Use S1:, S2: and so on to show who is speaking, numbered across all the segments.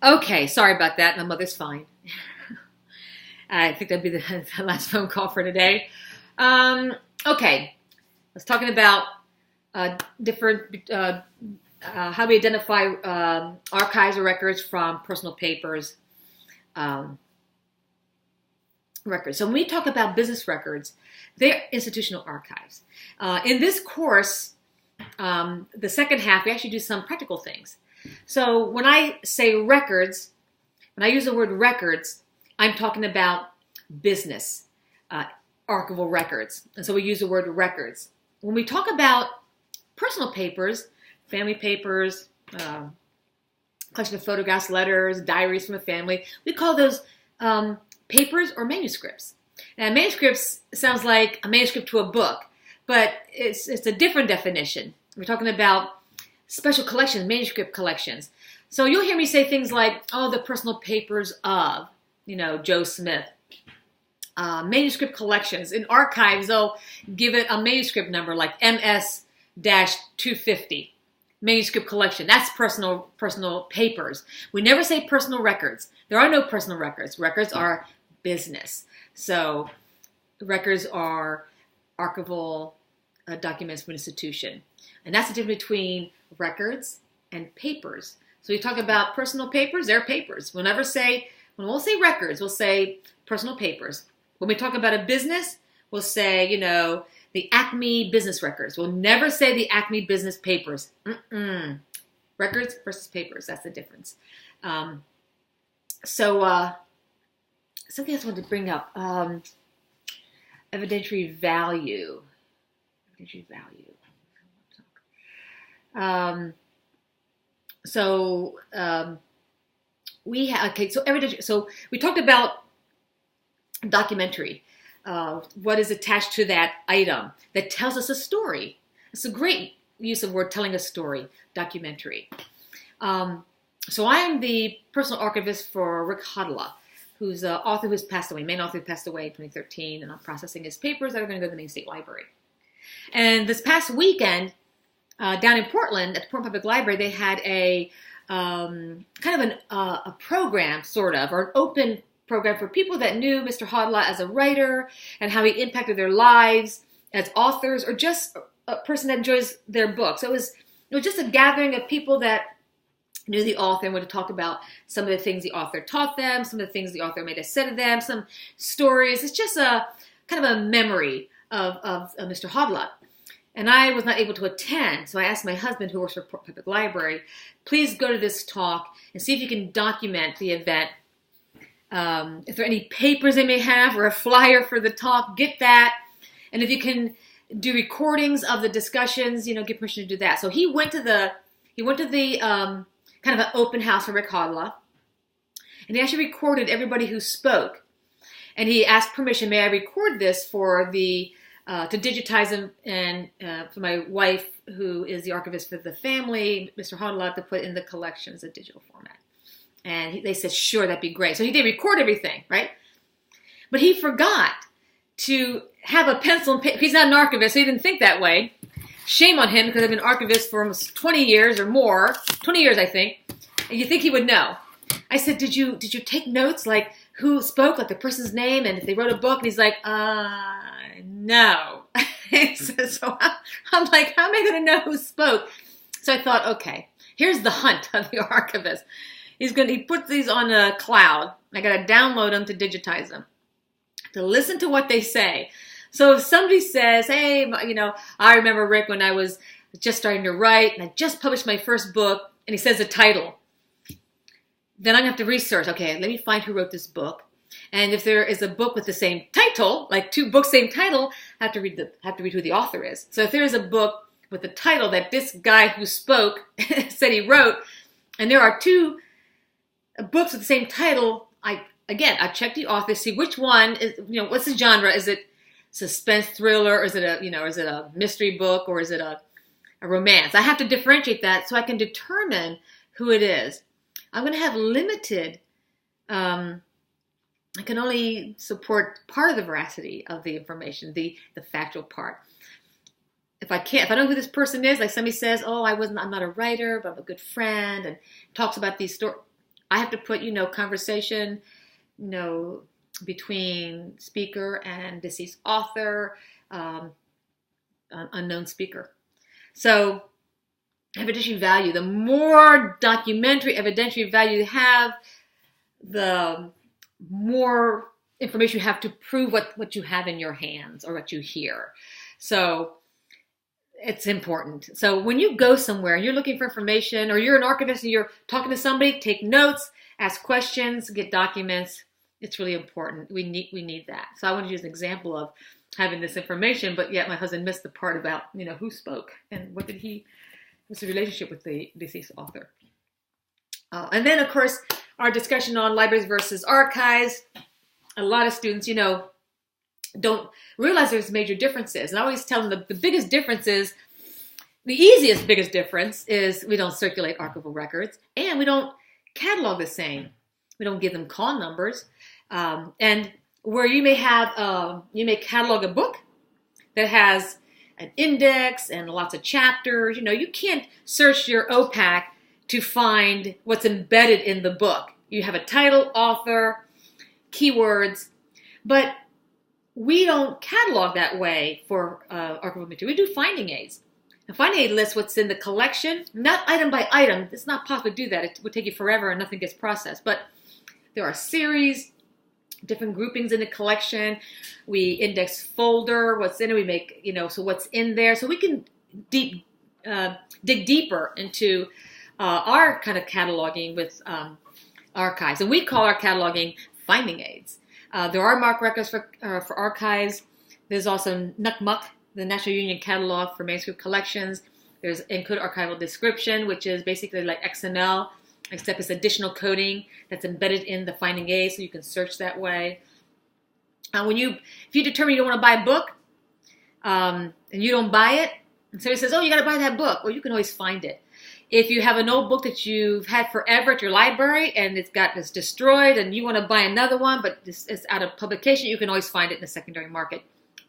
S1: Okay, sorry about that. My mother's fine. I think that'd be the last phone call for today. Um, okay, I was talking about different how we identify archives or records from personal papers um, records. So when we talk about business records, they're institutional archives. In this course, the second half, we actually do some practical things. So when I say records, when I use the word records, I'm talking about business archival records. And so we use the word records. When we talk about personal papers, family papers, collection of photographs, letters, diaries from a family, we call those papers or manuscripts. Now, manuscripts sounds like a manuscript to a book, but it's a different definition. We're talking about special collections, manuscript collections. So you'll hear me say things like, oh, the personal papers of, Joe Smith. Manuscript collections. In archives, they'll give it a manuscript number like MS-250. Manuscript collection. That's personal papers. We never say personal records. There are no personal records. Records are business. So records are archival documents for an institution. And that's the difference between records and papers. So we talk about personal papers, they're papers. When we'll say records, we'll say personal papers. When we talk about a business, we'll say, the Acme business records. We'll never say the Acme business papers. Records versus papers, that's the difference. So something else I wanted to bring up. Evidentiary value. So we talked about documentary. What is attached to that item that tells us a story. It's a great use of word, telling a story, documentary. So I am the personal archivist for Rick Hodla, who's an author who's passed away, main author who passed away in 2013, and I'm processing his papers that are going to go to the Maine State Library. And this past weekend, down in Portland, at the Portland Public Library, they had a a program, sort of, or an open program for people that knew Mr. Hodla as a writer and how he impacted their lives as authors, or just a person that enjoys their books. So it was just a gathering of people that knew the author and would talk about some of the things the author taught them, some of the things the author may have said to them, some stories. It's just a kind of a memory of Mr. Hodla. And I was not able to attend, so I asked my husband, who works for Portland Public Library, please go to this talk and see if you can document the event. If there are any papers they may have or a flyer for the talk, get that. And if you can do recordings of the discussions, get permission to do that. So he went to the kind of an open house for Rick Hodla, and he actually recorded everybody who spoke. And he asked permission, may I record this for the to digitize them, and for my wife, who is the archivist for the family, Mr. Hodla, to put in the collection as a digital format. And they said, sure, that'd be great. So he did record everything, right? But he forgot to have a pencil and paper. He's not an archivist, so he didn't think that way. Shame on him, because I've been an archivist for almost 20 years or more. 20 years, I think. And you think he would know. I said, did you take notes, like who spoke, like the person's name, and if they wrote a book? And he's like, no. So I'm like, how am I going to know who spoke? So I thought, okay, here's the hunt of the archivist. He puts these on a cloud. I got to download them to digitize them, to listen to what they say. So if somebody says, hey, I remember Rick when I was just starting to write, and I just published my first book, and he says the title, then I'm going to have to research. Okay, let me find who wrote this book. And if there is a book with the same title, like two books, same title, I have to read who the author is. So if there is a book with the title that this guy who spoke said he wrote, and there are two books with the same title, I check the author, see which one is, what's the genre? Is it suspense thriller, or is it a mystery book, or is it a romance? I have to differentiate that so I can determine who it is. I'm going to have limited, I can only support part of the veracity of the information, the factual part. If I don't know who this person is, like somebody says, I'm not a writer, but I'm a good friend, and talks about these stories, I have to put, conversation, between speaker and deceased author, unknown speaker. So evidentiary value, the more documentary evidentiary value you have, the more information you have to prove what you have in your hands or what you hear. So it's important. So when you go somewhere and you're looking for information, or you're an archivist and you're talking to somebody, take notes, ask questions, get documents. It's really important. We need that. So I want to use an example of having this information, but yet my husband missed the part about, who spoke and what's the relationship with the deceased author. And then, of course, our discussion on libraries versus archives. A lot of students, don't realize there's major differences. And I always tell them the biggest difference is, the biggest difference is we don't circulate archival records and we don't catalog the same. We don't give them call numbers. And where you may catalog a book that has an index and lots of chapters, you can't search your OPAC to find what's embedded in the book. You have a title, author, keywords, but we don't catalog that way for archival material. We do finding aids. A finding aid lists what's in the collection, not item by item. It's not possible to do that. It would take you forever and nothing gets processed. But there are series, different groupings in the collection. We index folder, what's in it. We make, so what's in there. So we can dig deeper into our kind of cataloging with archives. And we call our cataloging finding aids. There are MARC records for archives. There's also NUCMUC, the National Union Catalog for Manuscript Collections. There's Include Archival Description, which is basically like XML, except it's additional coding that's embedded in the finding aid, so you can search that way. If you determine you don't want to buy a book, and you don't buy it, and somebody says, "Oh, you got to buy that book," well, you can always find it. If you have an old book that you've had forever at your library and it's destroyed and you want to buy another one, but it's out of publication, you can always find it in the secondary market.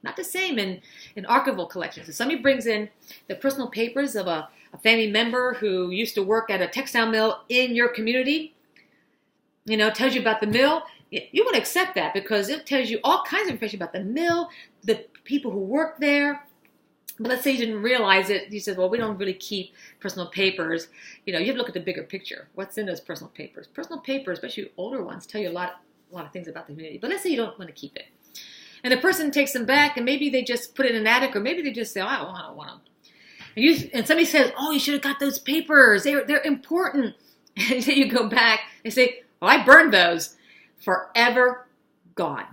S1: Not the same in archival collections. If somebody brings in the personal papers of a family member who used to work at a textile mill in your community, tells you about the mill, you want to accept that because it tells you all kinds of information about the mill, the people who work there. But let's say you didn't realize it. You said, well, we don't really keep personal papers. You have to look at the bigger picture. What's in those personal papers? Personal papers, especially older ones, tell you a lot of things about the community. But let's say you don't want to keep it. And the person takes them back, and maybe they just put it in an attic, or maybe they just say, oh, I don't want them. And somebody says, oh, you should have got those papers. They're important. And then you go back and say, oh, I burned those. Forever gone.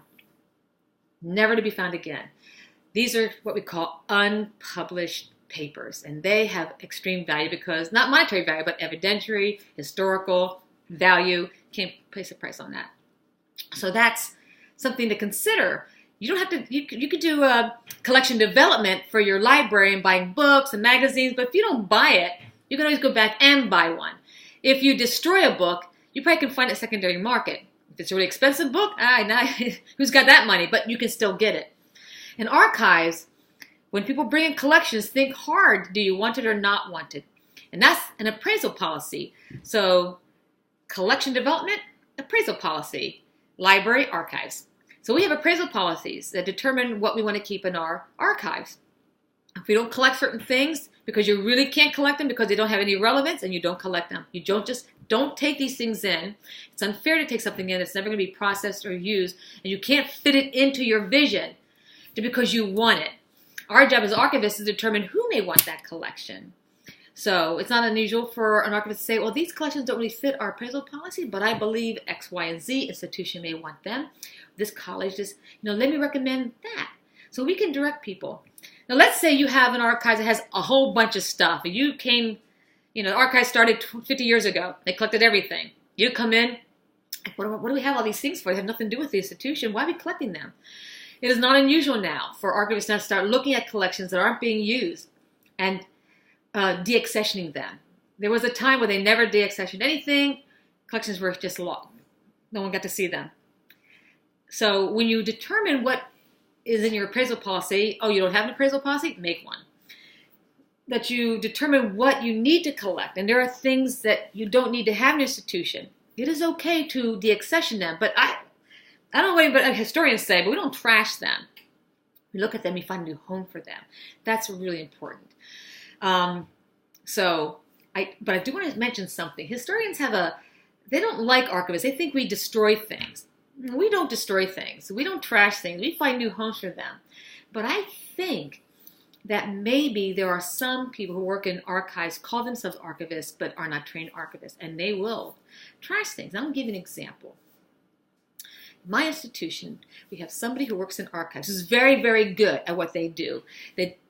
S1: Never to be found again. These are what we call unpublished papers, and they have extreme value because, not monetary value, but evidentiary, historical value. Can't place a price on that. So that's something to consider. You don't have to, you could do a collection development for your library and buying books and magazines, but if you don't buy it, you can always go back and buy one. If you destroy a book, you probably can find it secondary market. If it's a really expensive book, who's got that money? But you can still get it. In archives, when people bring in collections, think hard. Do you want it or not want it? And that's an appraisal policy. So collection development, appraisal policy, library, archives. So we have appraisal policies that determine what we want to keep in our archives. If we don't collect certain things because you really can't collect them because they don't have any relevance, and you don't collect them. You don't take these things in. It's unfair to take something in that's never going to be processed or used, and you can't fit it into your vision because you want it. Our job as archivists is to determine who may want that collection. So it's not unusual for an archivist to say, well, these collections don't really fit our appraisal policy, but I believe X, Y, and Z institution may want them. This college, let me recommend that. So we can direct people. Now let's say you have an archive that has a whole bunch of stuff. And you came, the archive started 50 years ago. They collected everything. You come in, what do we have all these things for? They have nothing to do with the institution. Why are we collecting them? It is not unusual now for archivists to start looking at collections that aren't being used and deaccessioning them. There was a time where they never deaccessioned anything. Collections were just lost. No one got to see them. So when you determine what is in your appraisal policy, you don't have an appraisal policy? Make one. That you determine what you need to collect. And there are things that you don't need to have in an institution. it is okay to deaccession them. But I don't know what historians say, but we don't trash them. We look at them, we find a new home for them. That's really important. But I do want to mention something. Historians they don't like archivists. They think we destroy things. We don't destroy things. We don't trash things. We find new homes for them. But I think that maybe there are some people who work in archives, call themselves archivists, but are not trained archivists, and they will trash things. I'm going to give you an example. In my institution, we have somebody who works in archives who's very, very good at what they do.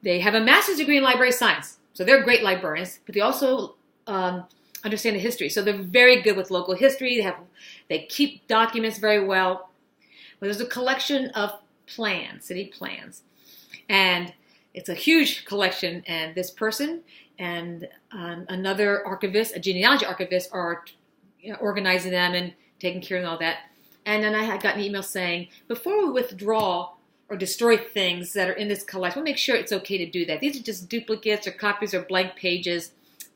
S1: They have a master's degree in library science, so they're great librarians, but they also understand the history. So they're very good with local history. They keep documents very well. But there's a collection of plans, city plans, and it's a huge collection. And this person and another archivist, a genealogy archivist, are organizing them and taking care of all that. And then I had gotten an email saying, before we withdraw or destroy things that are in this collection, we'll make sure it's okay to do that. These are just duplicates or copies or blank pages.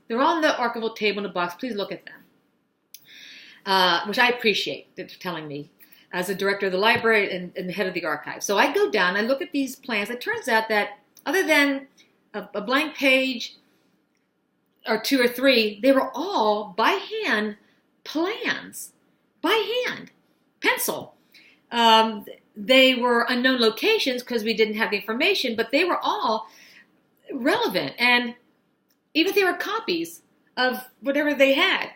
S1: They're on the archival table in the box. Please look at them, which I appreciate that they're telling me as the director of the library and the head of the archive. So I go down, I look at these plans. It turns out that other than a blank page or two or three, they were all by hand plans, by hand, pencil. They were unknown locations because we didn't have the information, but they were all relevant. And even if they were copies of whatever they had,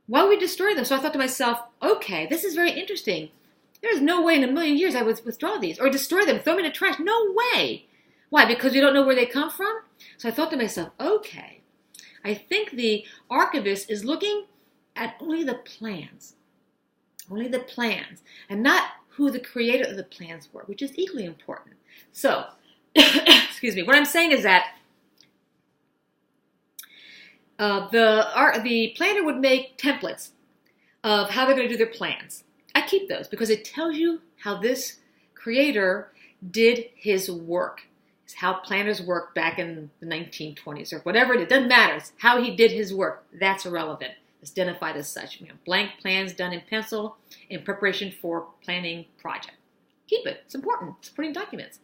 S1: why would we destroy them? So I thought to myself, okay, this is very interesting. There's no way in a million years I would withdraw these or destroy them, throw them in the trash. No way. Why? Because we don't know where they come from? So I thought to myself, okay, I think the archivist is looking at only the plans, and not who the creator of the plans were, which is equally important. So, excuse me, what I'm saying is that the planner would make templates of how they're going to do their plans. I keep those because it tells you how this creator did his work. It's how planners worked back in the 1920s or whatever. It doesn't matter. It's how he did his work. That's irrelevant. It's identified as such. Blank plans done in pencil in preparation for planning project. Keep it. It's important. It's supporting documents.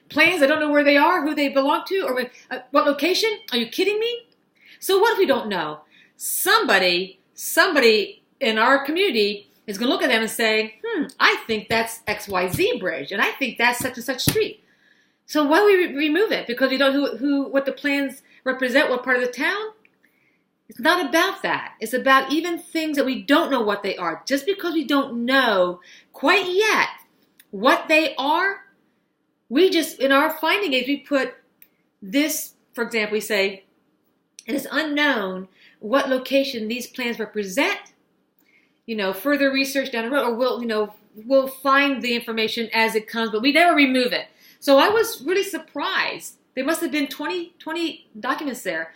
S1: Plans, I don't know where they are, who they belong to, or what location. Are you kidding me? So what if we don't know? Somebody in our community is going to look at them and say, I think that's XYZ bridge, and I think that's such and such street. So why do we remove it? Because we don't know what the plans represent, what part of the town? It's not about that. It's about even things that we don't know what they are. Just because we don't know quite yet what they are, we just, in our finding aids, we put this, for example, we say, it is unknown what location these plans represent. Further research down the road, or we'll find the information as it comes, but we never remove it. So I was really surprised. There must have been 20 documents there.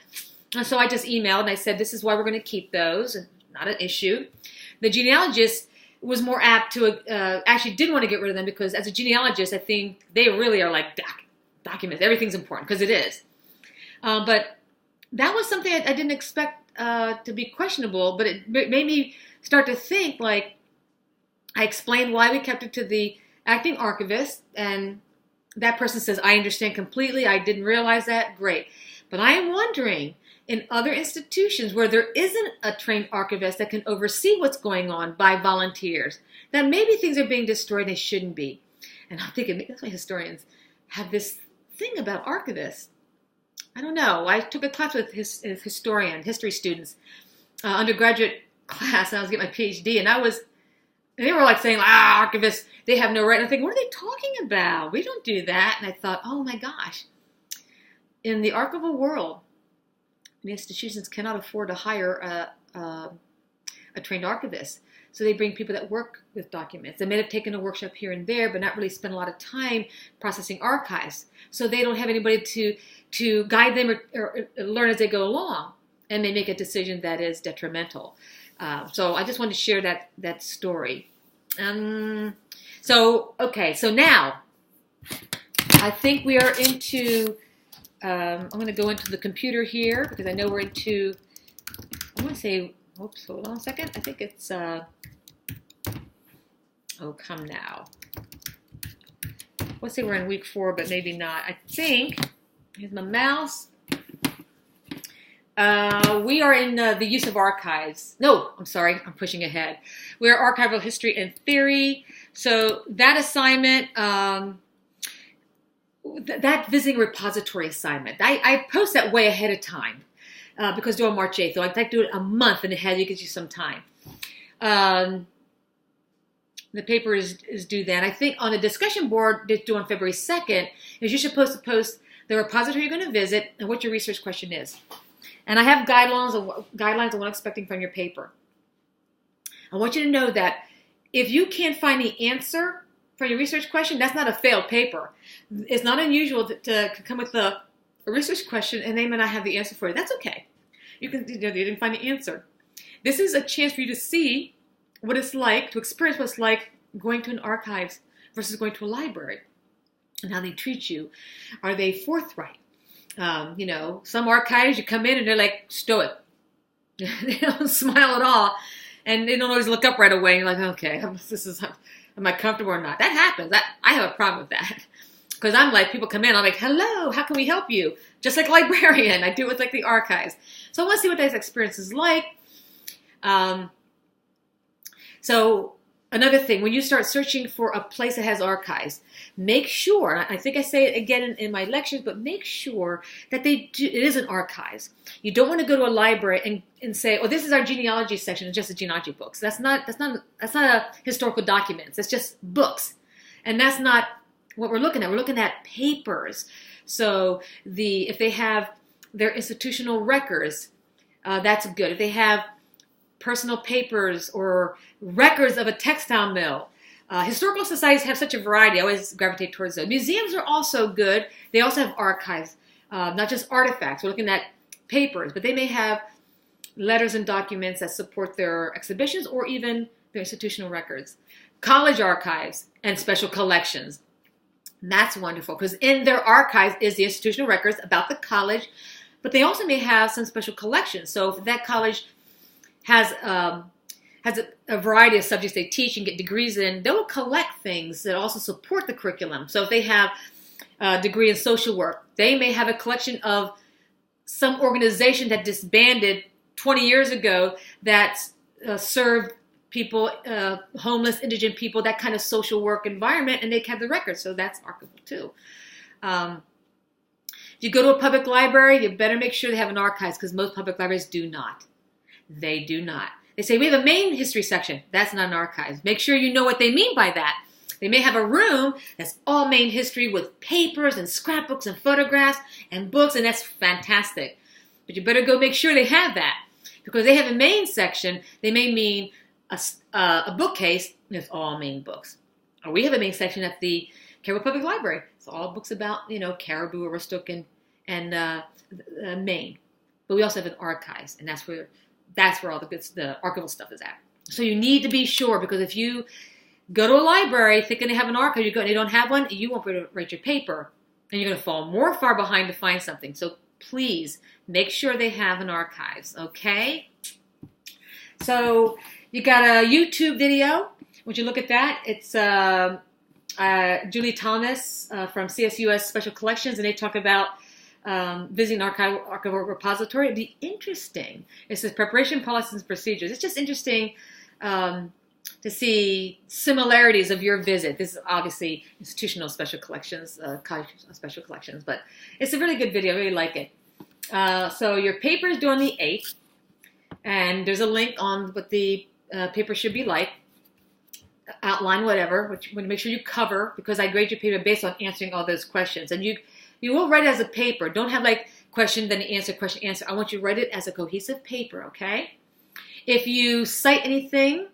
S1: And so I just emailed and I said, this is why we're going to keep those. Not an issue. The genealogist was more apt to, actually didn't want to get rid of them because as a genealogist, I think they really are like documents. Everything's important because it is. But that was something I didn't expect to be questionable, but it made me start to think, like, I explained why we kept it to the acting archivist, and that person says, I understand completely, I didn't realize that, great. But I am wondering, in other institutions where there isn't a trained archivist that can oversee what's going on by volunteers, that maybe things are being destroyed they shouldn't be. And I'm thinking, that's why historians have this thing about archivists. I don't know. I took a class with history students, undergraduate class, and I was getting my PhD, and they were like saying, archivists, they have no right. And I'm thinking, what are they talking about? We don't do that. And I thought, oh my gosh. In the archival world, the institutions cannot afford to hire a trained archivist. So they bring people that work with documents. They may have taken a workshop here and there, but not really spend a lot of time processing archives. So they don't have anybody to guide them or learn as they go along, and may make a decision that is detrimental. So I just wanted to share that story. So now I think we are into, I'm going to go into the computer here because I know we're into, I want to say oops, hold on a second. I think it's, oh, come now. Let's say we're in week 4, but maybe not. I think, here's my mouse. We are in the use of archives. No, I'm sorry, I'm pushing ahead. We are archival history and theory. So that assignment, that visiting repository assignment, I post that way ahead of time because due on March 8th. So I'd like to do it a month in ahead. It gives you some time. The paper is due then. I think on the discussion board that's due on February 2nd is you're supposed to post the repository you're going to visit and what your research question is. And I have guidelines of what I'm expecting from your paper. I want you to know that if you can't find the answer for your research question, that's not a failed paper. It's not unusual to come with a research question and they may not have the answer for it. That's okay. You didn't find the answer. This is a chance for you to see what it's like, to experience what it's like going to an archives versus going to a library and how they treat you. Are they forthright? Some archives, you come in and they're like stoic. They don't smile at all. And they don't always look up right away. And you're like, okay, am I comfortable or not? That happens. I have a problem with that. Because I'm like, people come in, I'm like, hello, how can we help you? Just like a librarian. I do it with like the archives. So I want to see what that experience is like. So another thing, when you start searching for a place that has archives, make sure, I think I say it again in my lectures, but make sure that it is an archives. You don't want to go to a library and say, oh, this is our genealogy section, it's just the genealogy books. That's not a historical documents. It's just books. And that's not what we're looking at. We're looking at papers. So if they have their institutional records, that's good. If they have personal papers or records of a textile mill. Historical societies have such a variety. I always gravitate towards those. Museums are also good. They also have archives, not just artifacts. We're looking at papers, but they may have letters and documents that support their exhibitions or even their institutional records. College archives and special collections. That's wonderful because in their archives is the institutional records about the college, but they also may have some special collections. So if that college has a variety of subjects they teach and get degrees in, they will collect things that also support the curriculum. So if they have a degree in social work, they may have a collection of some organization that disbanded 20 years ago that served people, homeless, indigent people, that kind of social work environment, and they have the records. So that's archival too. If you go to a public library, you better make sure they have an archives because most public libraries do not. They do not. They say, we have a main history section. That's not an archives. Make sure you know what they mean by that. They may have a room that's all main history with papers and scrapbooks and photographs and books, and that's fantastic. But you better go make sure they have that. Because they have a main section, they may mean a bookcase, and it's all main books. Or we have a main section at the Caribou Public Library. It's all books about, Caribou, Aroostook, and Maine. But we also have an archives, and that's where all the archival stuff is at. So you need to be sure, because if you go to a library thinking they have an archive, they don't have one, you won't be able to write your paper, and you're going to fall more far behind to find something. So please make sure they have an archives, okay? So you got a YouTube video. Would you look at that? It's Julie Thomas from CSUS Special Collections, and they talk about visiting archival repository. It'd be interesting. It says preparation, policies, and procedures. It's just interesting to see similarities of your visit. This is obviously institutional special collections, college special collections, but it's a really good video. I really like it. So your paper is due on the 8th, and there's a link on what the paper should be like. Outline whatever, which you want to make sure you cover, because I grade your paper based on answering all those questions. And you will write it as a paper. Don't have like question, then answer, question, answer. I want you to write it as a cohesive paper, okay? If you cite anything,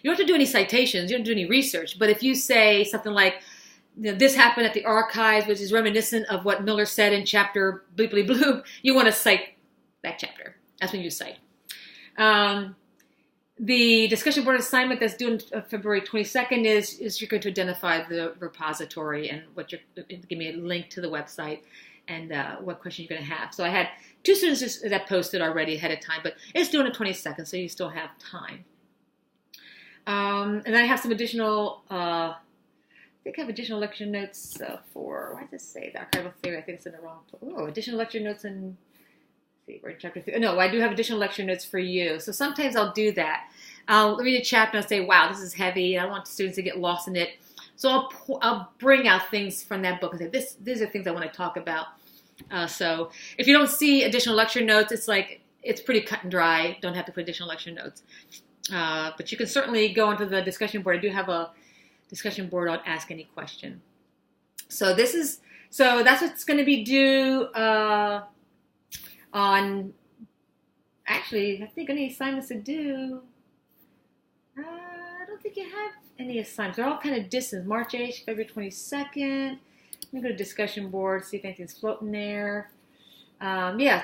S1: you don't have to do any citations, you don't do any research, but if you say something like, this happened at the archives, which is reminiscent of what Miller said in chapter bleeply bloop, you want to cite that chapter. That's when you cite. The discussion board assignment that's due on February 22nd is you're going to identify the repository and give me a link to the website and what questions you're going to have. So I had 2 students that posted already ahead of time, but it's due on the 22nd, so you still have time. And then I have some additional, I think I have additional lecture notes for, why does it say the archival theory? I think it's in the wrong place. Oh, additional lecture notes in, let's see, we're in chapter 3. No, I do have additional lecture notes for you. So sometimes I'll do that. I'll read a chapter and I'll say, wow, this is heavy. I don't want the students to get lost in it. So I'll bring out things from that book and say, these are things I want to talk about. So if you don't see additional lecture notes, it's like, it's pretty cut and dry. Don't have to put additional lecture notes. But you can certainly go onto the discussion board. I do have a discussion board on Ask Any Question. So that's what's going to be due on, actually, I think any assignments to do, I don't think you have any assignments. They're all kind of distant. March 8th, February 22nd. Let me go to discussion board, see if anything's floating there.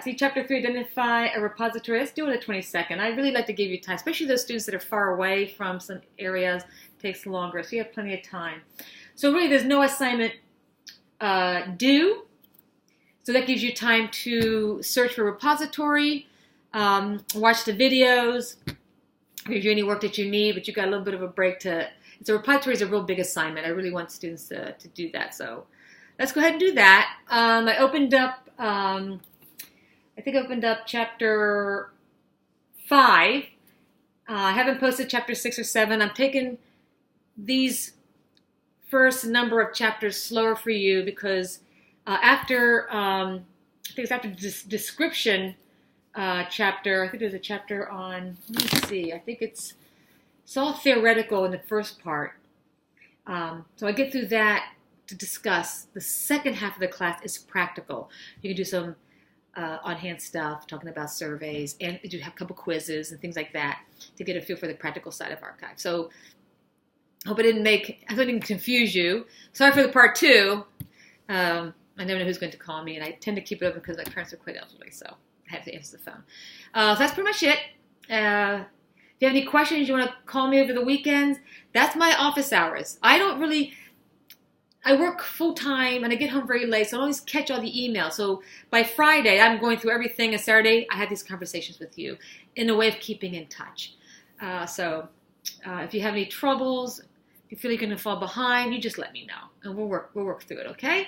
S1: See chapter 3, identify a repository. Let's do it at 22nd. I really like to give you time, especially those students that are far away from some areas. It takes longer, so you have plenty of time. So really, there's no assignment due. So that gives you time to search for a repository, watch the videos, gives you any work that you need, but you've got a little bit of a break to. So repository is a real big assignment. I really want students to do that. So let's go ahead and do that. I opened up, I think I opened up chapter 5. I haven't posted chapter 6 or 7. I'm taking these first number of chapters slower for you because after, I think it's after this description chapter, I think there's a chapter on, let me see, I think it's all theoretical in the first part. So I get through that to discuss. The second half of the class is practical. You can do some on-hand stuff, talking about surveys, and you have a couple quizzes and things like that to get a feel for the practical side of archive. So I hope I didn't confuse you. Sorry for the part 2. I never know who's going to call me, and I tend to keep it open because my parents are quite elderly, so I have to answer the phone. So that's pretty much it. If you have any questions, you want to call me over the weekends, that's my office hours. I work full-time and I get home very late, so I don't always catch all the emails. So by Friday, I'm going through everything, and Saturday, I had these conversations with you in a way of keeping in touch. If you have any troubles, if you feel you're going to fall behind, you just let me know, and we'll work through it, okay?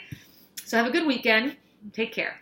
S1: So have a good weekend. Take care.